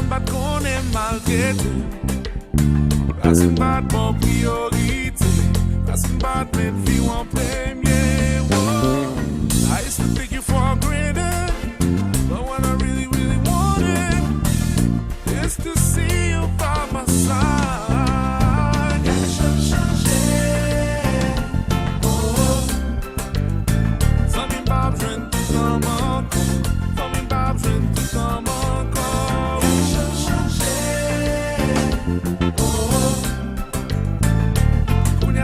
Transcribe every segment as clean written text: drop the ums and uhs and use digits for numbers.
bat konen malgré Pasen bat bon priorité Pasen bat met vie en premier I used to take you for granted But what I really, really wanted Is to see you by my side Sans mes babes, je ne te comme encore Sans mes babes, je ne te comme encore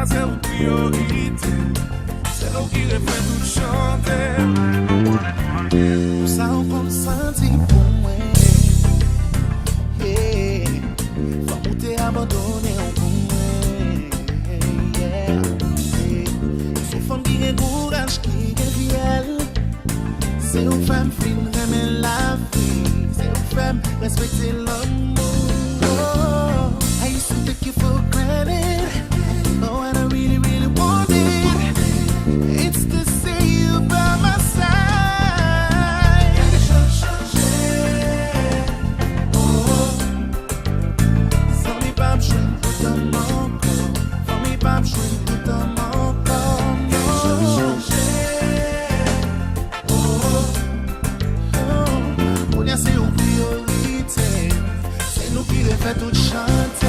C'est une priorité, c'est l'eau qui refait tout chanter. Ça on compte sentir pour moi. Yeah, faut monter abandonner pour moi. Yeah, c'est femme qui a courage, qui a fiel. C'est une femme fine, aimer la vie. C'est une femme respecter l'amour. I used to take you for granted. But what I really, really wanted It's to see you by my side Sans mes babes, je ne peux t'en encore Sans mes babes, je ne peux t'en encore Pour dire c'est une priorité C'est nous qui les fait tout chanter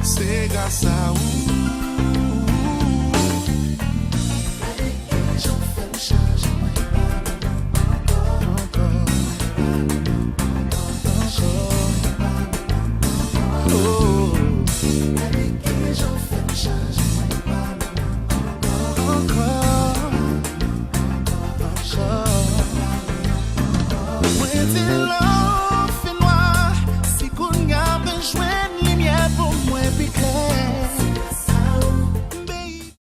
C'est grâce à vous